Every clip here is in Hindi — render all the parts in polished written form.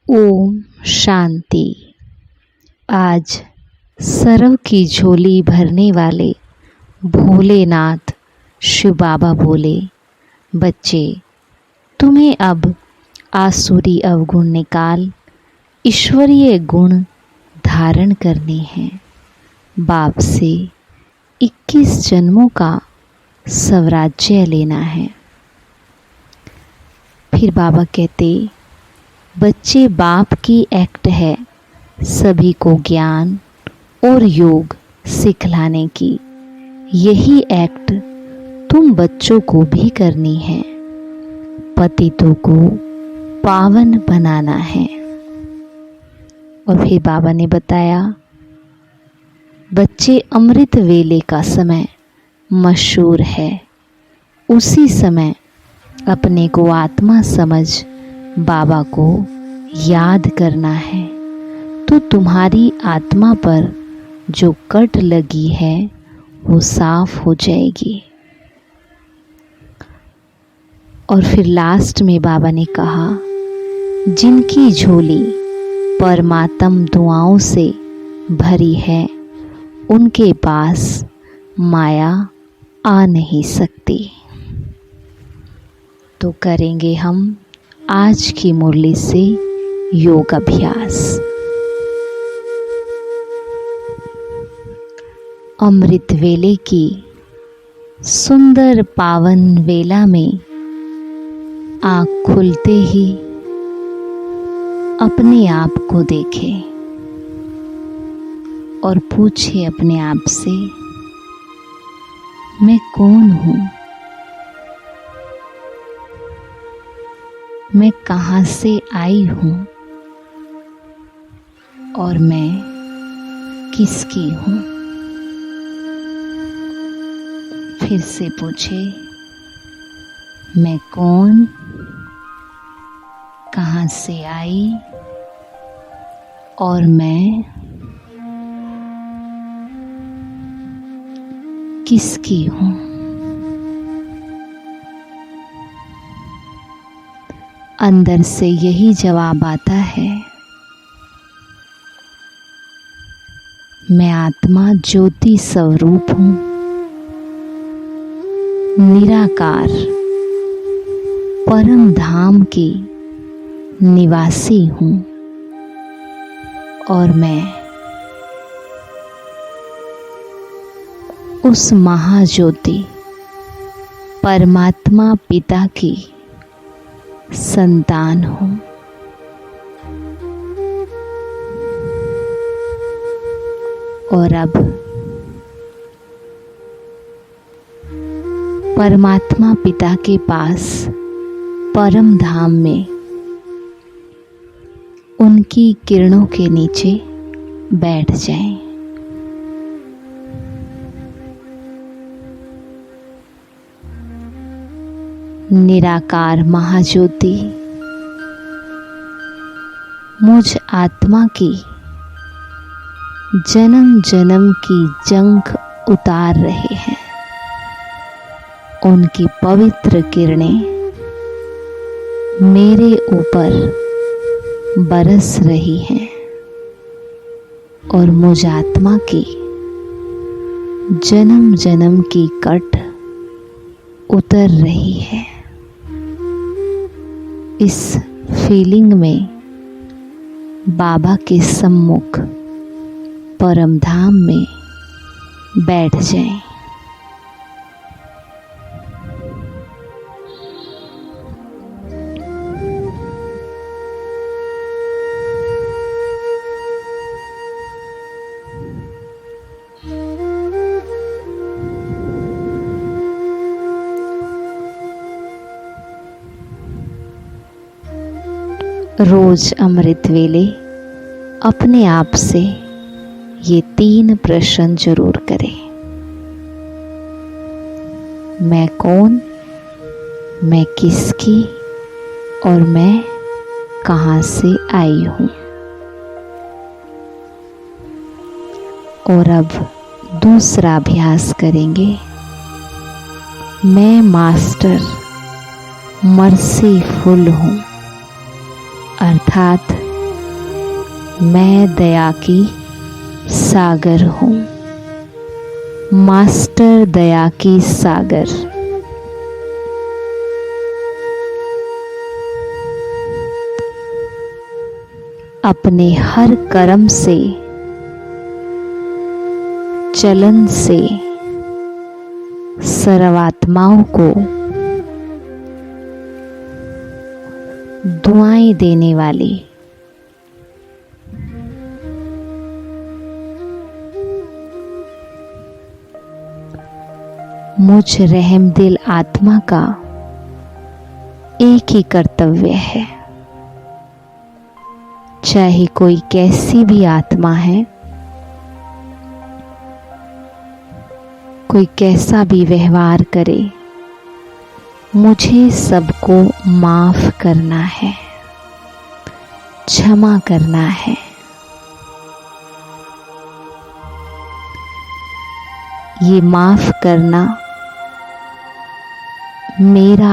ओम शांति। आज सर्व की झोली भरने वाले भोलेनाथ शिव बाबा बोले, बच्चे तुम्हें अब आसुरी अवगुण निकाल ईश्वरीय गुण धारण करने हैं। बाप से 21 जन्मों का स्वराज्य लेना है। फिर बाबा कहते, बच्चे बाप की एक्ट है सभी को ज्ञान और योग सिखलाने की। यही एक्ट तुम बच्चों को भी करनी है। पतितों को पावन बनाना है। और फिर बाबा ने बताया, बच्चे अमृत वेले का समय मशहूर है। उसी समय अपने को आत्मा समझ बाबा को याद करना है, तो तुम्हारी आत्मा पर जो कट लगी है वो साफ हो जाएगी। और फिर लास्ट में बाबा ने कहा, जिनकी झोली परमात्म दुआओं से भरी है उनके पास माया आ नहीं सकती। तो करेंगे हम आज की मुरली से योग अभ्यास। अमृत वेले की सुंदर पावन वेला में आँख खुलते ही अपने आप को देखें और पूछे अपने आप से, मैं कौन हूँ? मैं कहाँ से आई हूँ और मैं किसकी हूँ? फिर से पूछे, मैं कौन, कहाँ से आई और मैं किसकी हूँ? अंदर से यही जवाब आता है, मैं आत्मा ज्योति स्वरूप हूँ, निराकार परम धाम की निवासी हूँ और मैं उस महाज्योति परमात्मा पिता की संतान हूँ। और अब परमात्मा पिता के पास परम धाम में उनकी किरणों के नीचे बैठ जाएं। निराकार महाज्योति मुझ आत्मा की जन्म जन्म की जंग उतार रहे हैं। उनकी पवित्र किरणें मेरे ऊपर बरस रही हैं और मुझ आत्मा की जन्म जन्म की कट उतर रही है। इस फीलिंग में बाबा के सम्मुख परम धाम में बैठ जाएं। रोज अमृत वेले अपने आप से ये 3 प्रश्न जरूर करें। मैं कौन, मैं किसकी और मैं कहाँ से आई हूँ? और अब दूसरा अभ्यास करेंगे। मैं मास्टर मर्सीफुल हूँ, अर्थात मैं दया की सागर हूँ, मास्टर दया की सागर। अपने हर कर्म से, चलन से सर्वात्माओं को दुआएं देने वाली, मुझ रहमदिल आत्मा का एक ही कर्तव्य है, चाहे कोई कैसी भी आत्मा है, कोई कैसा भी व्यवहार करे, मुझे सबको माफ करना है, क्षमा करना है। ये माफ करना मेरा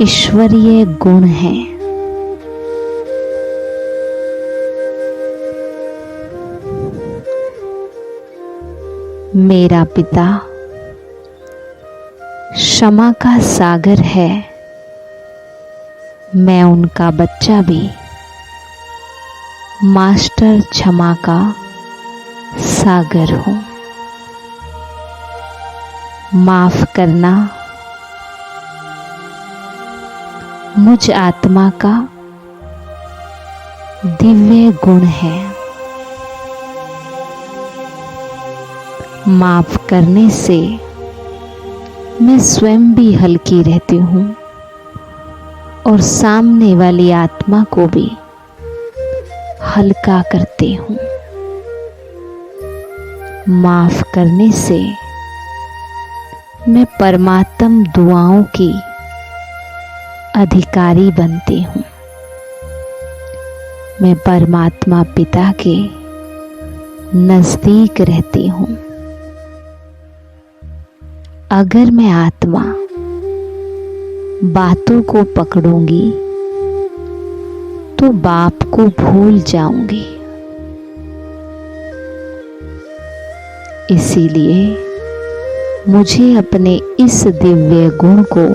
ईश्वरीय गुण है। मेरा पिता क्षमा का सागर है, मैं उनका बच्चा भी मास्टर क्षमा का सागर हूँ। माफ करना मुझ आत्मा का दिव्य गुण है। माफ करने से मैं स्वयं भी हल्की रहती हूँ और सामने वाली आत्मा को भी हल्का करती हूँ। माफ करने से मैं परमात्म दुआओं की अधिकारी बनती हूँ। मैं परमात्मा पिता के नजदीक रहती हूँ। अगर मैं आत्मा बातों को पकड़ूंगी तो बाप को भूल जाऊंगी। इसीलिए मुझे अपने इस दिव्य गुण को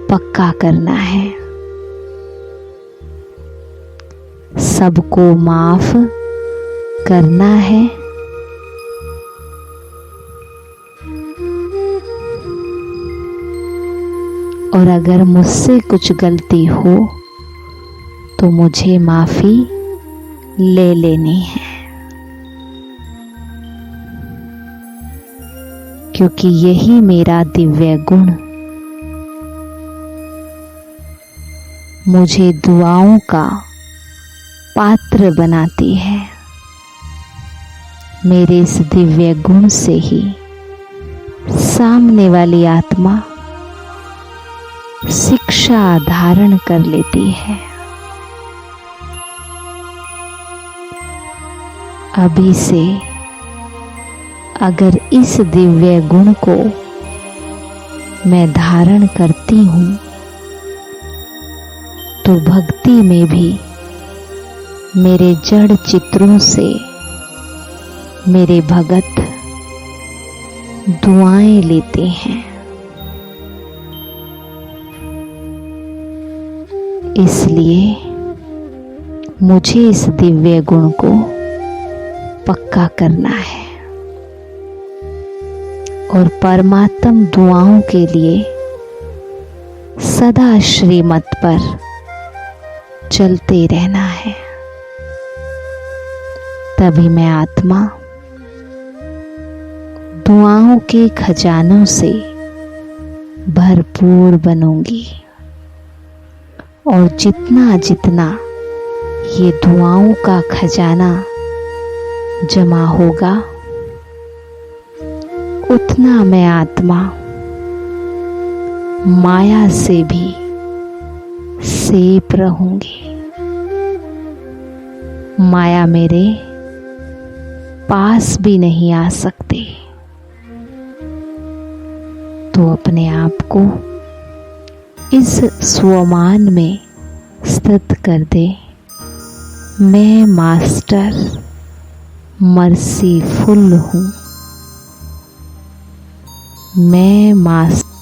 पक्का करना है। सबको माफ करना है, और अगर मुझसे कुछ गलती हो तो मुझे माफी ले लेनी है, क्योंकि यही मेरा दिव्य गुण मुझे दुआओं का पात्र बनाती है। मेरे इस दिव्य गुण से ही सामने वाली आत्मा शिक्षा धारण कर लेती है। अभी से अगर इस दिव्य गुण को मैं धारण करती हूँ तो भक्ति में भी मेरे जड़ चित्रों से मेरे भगत दुआएं लेते हैं। इसलिए मुझे इस दिव्य गुण को पक्का करना है और परमात्म दुआओं के लिए सदा श्रीमत पर चलते रहना है। तभी मैं आत्मा दुआओं के खजानों से भरपूर बनूंगी और जितना जितना ये दुआओं का खजाना जमा होगा उतना मैं आत्मा माया से भी सेफ रहूंगी। माया मेरे पास भी नहीं आ सकती। तो अपने आप को इस स्वमान में स्थित कर दे मैं मास्टर मर्सीफुल हूँ। मैं मास्टर